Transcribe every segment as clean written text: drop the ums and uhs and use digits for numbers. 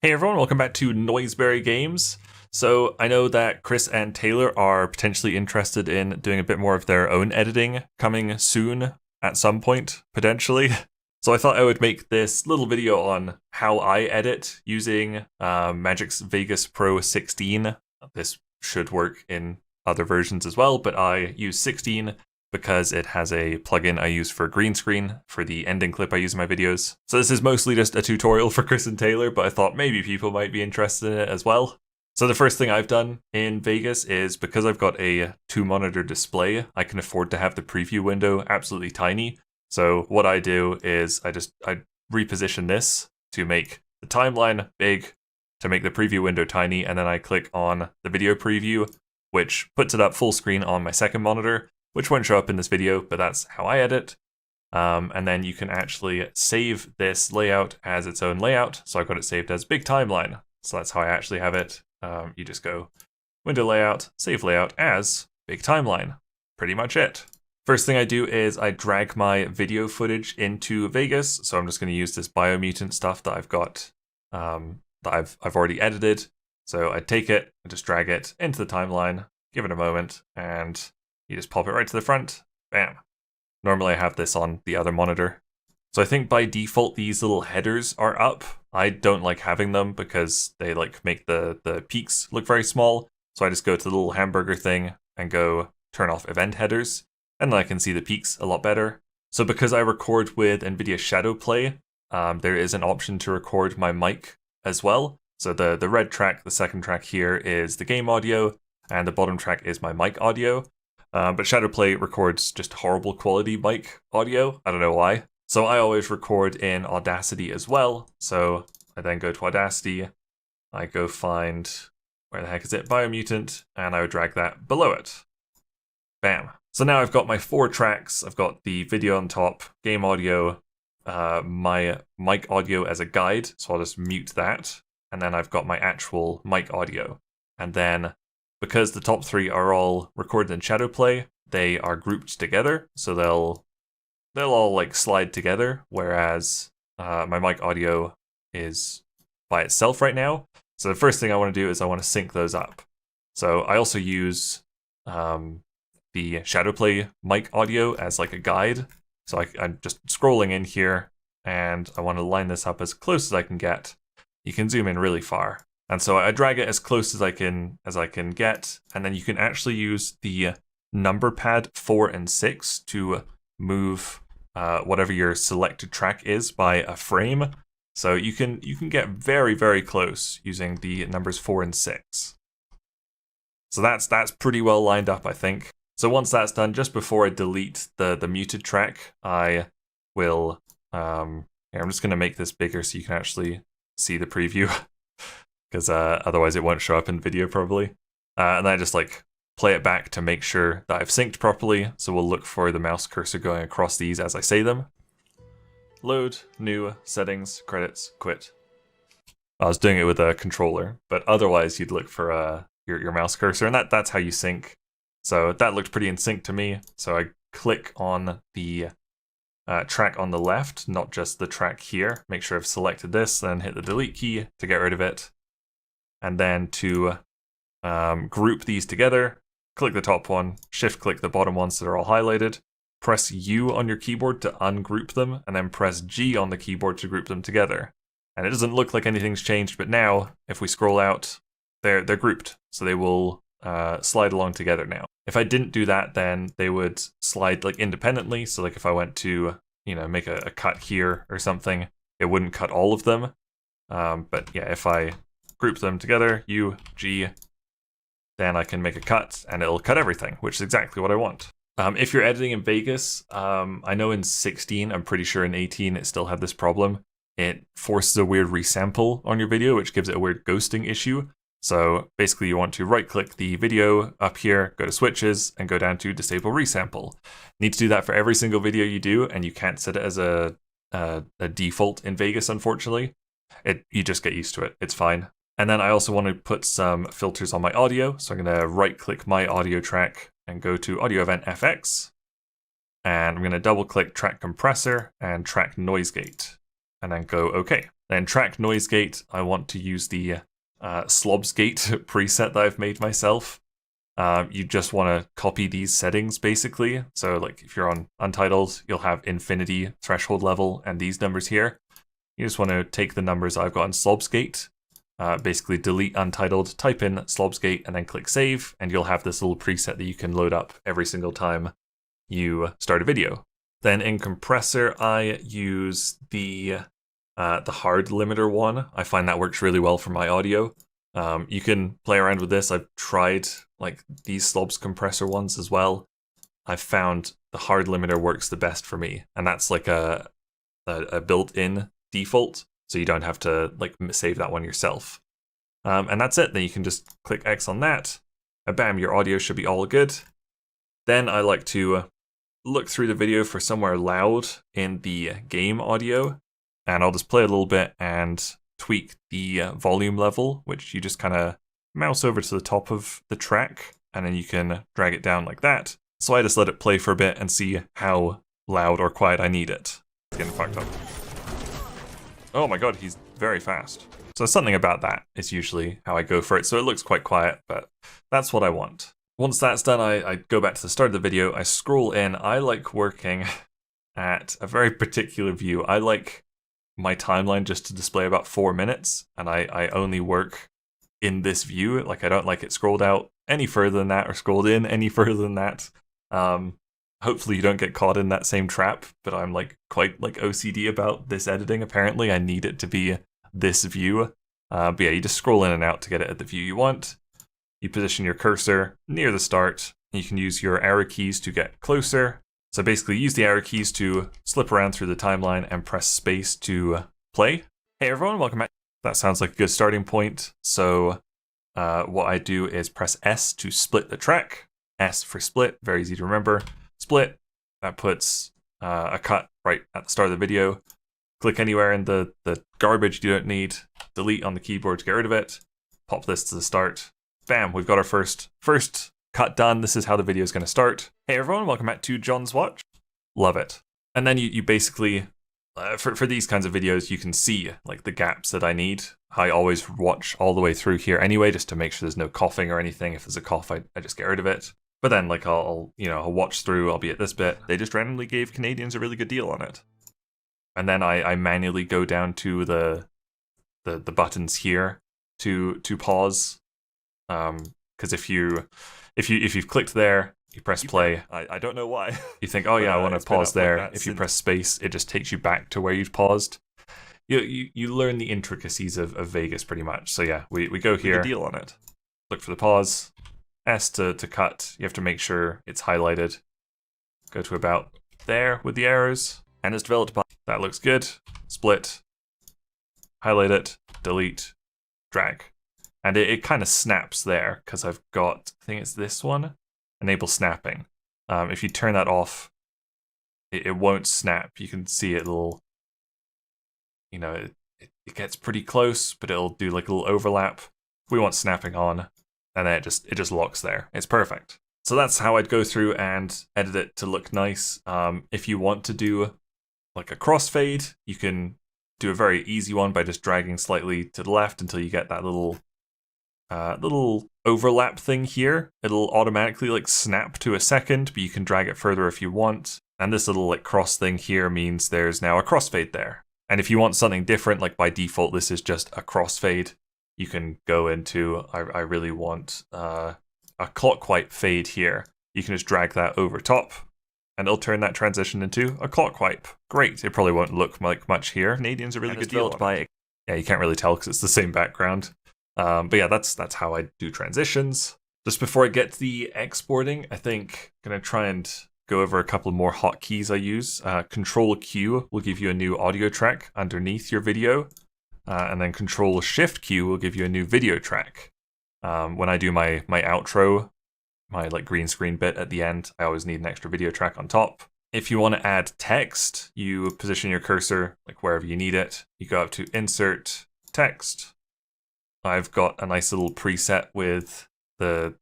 Hey everyone, welcome back to Noiseberry Games. So I know that Chris and Taylor are potentially interested in doing a bit more of their own editing coming soon at some point, potentially. So I thought I would make this little video on how I edit using Magix Vegas Pro 16. This should work in other versions as well, but I use 16 because it has a plugin I use for green screen for the ending clip I use in my videos. So this is mostly just a tutorial for Chris and Taylor, but I thought maybe people might be interested in it as well. So the first thing I've done in Vegas is, because I've got a 2-monitor display, I can afford to have the preview window absolutely tiny. So what I do is I reposition this to make the timeline big, to make the preview window tiny, and then I click on the video preview, which puts it up full screen on my second monitor, which won't show up in this video, but that's how I edit. And then you can actually save this layout as its own layout. So I've got it saved as big timeline. So that's how I actually have it. You just go window layout, save layout as big timeline. Pretty much it. First thing I do is I drag my video footage into Vegas. So I'm just going to use this Biomutant stuff that I've got, that I've already edited. So I take it, I just drag it into the timeline, give it a moment, and you just pop it right to the front, bam. Normally I have this on the other monitor. So I think by default these little headers are up. I don't like having them because they make the peaks look very small. So I just go to the little hamburger thing and go turn off event headers, and then I can see the peaks a lot better. So because I record with NVIDIA Shadowplay, there is an option to record my mic as well. So the red track, the second track here, is the game audio, and the bottom track is my mic audio. But Shadowplay records just horrible quality mic audio. I don't know why. So I always record in Audacity as well. So I then go to Audacity. I go find, where the heck is it? Biomutant. And I would drag that below it. Bam. So now I've got my 4 tracks. I've got the video on top, game audio, my mic audio as a guide. So I'll just mute that. And then I've got my actual mic audio. And then, because the top 3 are all recorded in Shadowplay, they are grouped together, so they'll all slide together, whereas my mic audio is by itself right now. So the first thing I want to do is I want to sync those up. So I also use the Shadowplay mic audio as a guide. So I'm just scrolling in here, and I want to line this up as close as I can get. You can zoom in really far. And so I drag it as close as I can get, and then you can actually use the number pad 4 and 6 to move whatever your selected track is by a frame. So you can get very, very close using the numbers 4 and 6. So that's pretty well lined up, I think. So once that's done, just before I delete the muted track, I will here, I'm just going to make this bigger so you can actually see the preview. Because otherwise it won't show up in video probably. And then I just play it back to make sure that I've synced properly. So we'll look for the mouse cursor going across these as I say them. Load, new, settings, credits, quit. I was doing it with a controller, but otherwise you'd look for your mouse cursor, and that's how you sync. So that looked pretty in sync to me. So I click on the track on the left, not just the track here. Make sure I've selected this, then hit the delete key to get rid of it. And then to group these together, click the top one, shift click the bottom ones that are all highlighted, press U on your keyboard to ungroup them, and then press G on the keyboard to group them together. And it doesn't look like anything's changed, but now, if we scroll out, they're grouped. So they will slide along together now. If I didn't do that, then they would slide independently. So if I went to, make a cut here or something, it wouldn't cut all of them. But yeah, if I group them together, U, G, then I can make a cut and it'll cut everything, which is exactly what I want. If you're editing in Vegas, I know in 16, I'm pretty sure in 18 it still had this problem. It forces a weird resample on your video, which gives it a weird ghosting issue. So basically you want to right click the video up here, go to switches, and go down to disable resample. You need to do that for every single video you do, and you can't set it as a default in Vegas, unfortunately. You just get used to it, it's fine. And then I also want to put some filters on my audio. So I'm going to right click my audio track and go to audio event FX. And I'm going to double click track compressor and track noise gate. and then go OK. Then track noise gate, I want to use the slobs gate preset that I've made myself. You just want to copy these settings basically. So like if you're on Untitled, you'll have infinity threshold level and these numbers here. You just want to take the numbers I've got on Slobsgate, basically delete Untitled, type in Slobsgate, and then click save, and you'll have this little preset that you can load up every single time you start a video. Then in compressor, I use the hard limiter one. I find that works really well for my audio. You can play around with this. I've tried like these Slobs compressor ones as well. I've found the hard limiter works the best for me, and that's like a built-in default, so you don't have to like save that one yourself. And that's it. Then you can just click X on that, and bam, your audio should be all good. Then I like to look through the video for somewhere loud in the game audio, and I'll just play a little bit and tweak the volume level, which you just kind of mouse over to the top of the track, and then you can drag it down like that. So I just let it play for a bit and see how loud or quiet I need it. It's getting fucked up. Oh my god, he's very fast. So something about that is usually how I go for it. So it looks quite quiet, but that's what I want. Once that's done, I go back to the start of the video, I scroll in. I like working at a very particular view. I like my timeline just to display about 4 minutes, and I only work in this view. Like I don't like it scrolled out any further than that or scrolled in any further than that. Hopefully you don't get caught in that same trap, but I'm like quite like OCD about this editing. Apparently I need it to be this view. But yeah, you just scroll in and out to get it at the view you want. You position your cursor near the start. You can use your arrow keys to get closer. So basically use the arrow keys to slip around through the timeline and press space to play. Hey everyone, welcome back. That sounds like a good starting point. So what I do is press S to split the track. S for split, very easy to remember. Split, that puts a cut right at the start of the video. Click anywhere in the garbage you don't need. Delete on the keyboard to get rid of it. Pop this to the start. Bam, we've got our first cut done. This is how the video is going to start. Hey everyone, welcome back to John's Watch. Love it. And then you basically, for these kinds of videos, you can see like the gaps that I need. I always watch all the way through here anyway, just to make sure there's no coughing or anything. If there's a cough, I just get rid of it. But then like I'll watch through, I'll be at this bit. They just randomly gave Canadians a really good deal on it. And then I manually go down to the buttons here to pause. Because if you've clicked there, you press play. I don't know why. You think, oh yeah, I want to pause there. Like if you press space, it just takes you back to where you've paused. You learn the intricacies of Vegas pretty much. So yeah, we go here. Deal on it. Look for the pause. S to cut. You have to make sure it's highlighted. Go to about there with the arrows, and it's developed by. That looks good. Split. Highlight it. Delete. Drag. And it kind of snaps there, because I've got, I think it's this one, enable snapping. If you turn that off, it won't snap. You can see it will, it gets pretty close, but it'll do like a little overlap. We want snapping on, and then it just locks there. It's perfect. So that's how I'd go through and edit it to look nice. If you want to do like a crossfade, you can do a very easy one by just dragging slightly to the left until you get that little overlap thing here. It'll automatically like snap to a second, but you can drag it further if you want. And this little like cross thing here means there's now a crossfade there. And if you want something different, like by default this is just a crossfade, you can go into, I really want a clock-wipe fade here. You can just drag that over top, and it'll turn that transition into a clock-wipe. Great, it probably won't look like much here. Canadians are really good deal by it. Yeah, you can't really tell because it's the same background. But yeah, that's how I do transitions. Just before I get to the exporting, I think I'm going to try and go over a couple more hotkeys I use. Control Q will give you a new audio track underneath your video. And then Control Shift Q will give you a new video track. When I do my outro, my like green screen bit at the end, I always need an extra video track on top. If you want to add text, you position your cursor like wherever you need it. You go up to Insert, Text. I've got a nice little preset with the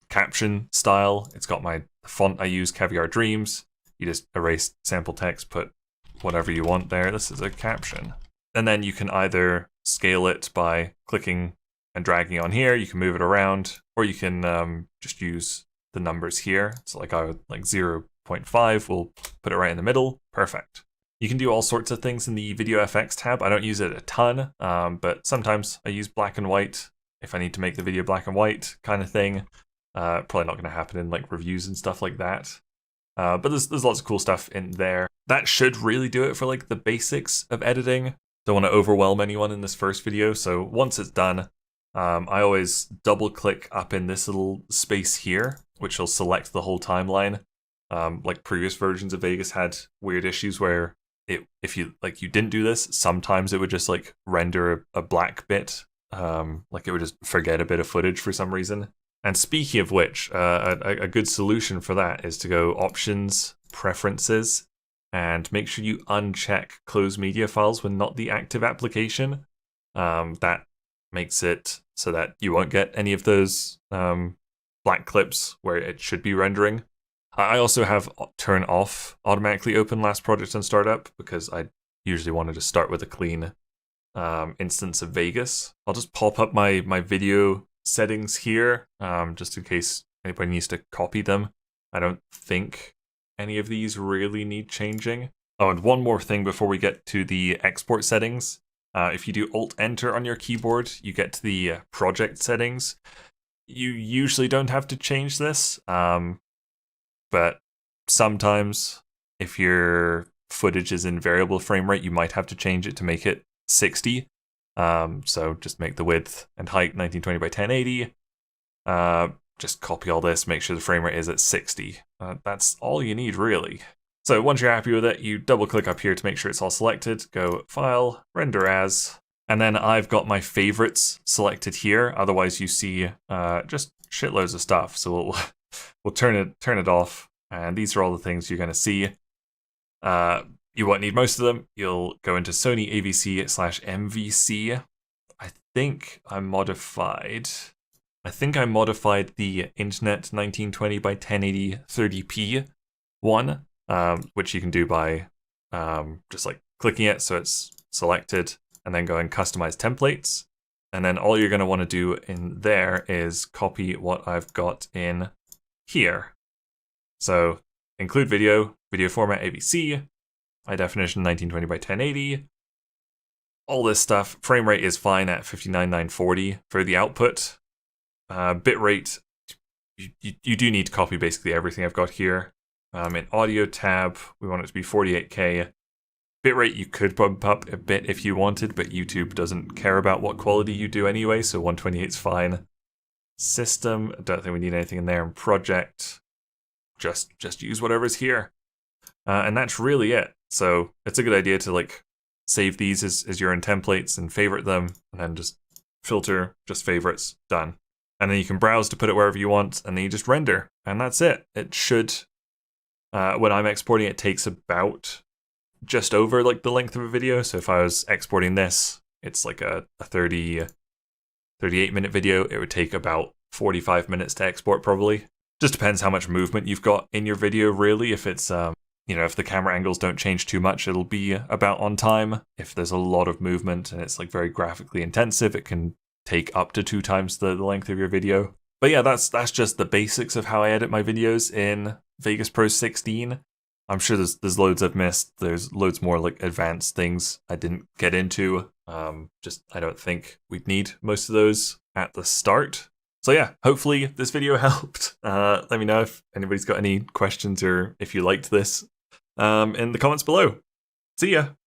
caption style. It's got my font I use, Caviar Dreams. You just erase sample text, put whatever you want there. This is a caption. And then you can either scale it by clicking and dragging on here, you can move it around, or you can just use the numbers here. So like 0.5, we'll put it right in the middle. Perfect. You can do all sorts of things in the Video FX tab. I don't use it a ton, but sometimes I use black and white if I need to make the video black and white kind of thing. Probably not going to happen in like reviews and stuff like that. But there's lots of cool stuff in there. That should really do it for like the basics of editing. Don't want to overwhelm anyone in this first video, so once it's done, I always double click up in this little space here, which will select the whole timeline. Like previous versions of Vegas had weird issues where if you didn't do this, sometimes it would just like render a black bit, like it would just forget a bit of footage for some reason. And speaking of which, a good solution for that is to go Options, Preferences, and make sure you uncheck Close Media Files when not the active application. That makes it so that you won't get any of those black clips where it should be rendering. I also have Turn Off Automatically Open Last Project and Startup because I usually wanted to start with a clean instance of Vegas. I'll just pop up my video settings here, just in case anybody needs to copy them. I don't think any of these really need changing. Oh, and one more thing before we get to the export settings. If you do Alt-Enter on your keyboard, you get to the project settings. You usually don't have to change this, but sometimes if your footage is in variable frame rate, you might have to change it to make it 60. So just make the width and height 1920 by 1080. Just copy all this, make sure the frame rate is at 60. That's all you need, really. So once you're happy with it, you double click up here to make sure it's all selected, go File, Render As, and then I've got my favorites selected here. Otherwise you see just shitloads of stuff. So we'll turn it off, and these are all the things you're gonna see. You won't need most of them. You'll go into Sony AVC/MVC. I think I modified the Internet 1920 by 1080 30p one, which you can do by just like clicking it so it's selected, and then going Customize Templates. And then all you're going to want to do in there is copy what I've got in here. So include video format AVC, high definition 1920 by 1080, all this stuff. Frame rate is fine at 59,940 for the output. Bitrate, you do need to copy basically everything I've got here. In audio tab, we want it to be 48K. Bitrate you could bump up a bit if you wanted, but YouTube doesn't care about what quality you do anyway, so 128 is fine. System, I don't think we need anything in there. And project, just use whatever's here. And that's really it. So it's a good idea to like save these as your own templates and favorite them, and then just filter, just favorites, done. And then you can browse to put it wherever you want, and then you just render, and that's it. It should, when I'm exporting, it takes about just over like the length of a video. So if I was exporting this, it's like a 38 minute video. It would take about 45 minutes to export probably. Just depends how much movement you've got in your video, really. If it's, if the camera angles don't change too much, it'll be about on time. If there's a lot of movement and it's like very graphically intensive, it can take up to 2 times the length of your video. But yeah, that's just the basics of how I edit my videos in Vegas Pro 16. I'm sure there's loads I've missed. There's loads more like advanced things I didn't get into. I don't think we'd need most of those at the start. So yeah, hopefully this video helped. Let me know if anybody's got any questions or if you liked this in the comments below. See ya!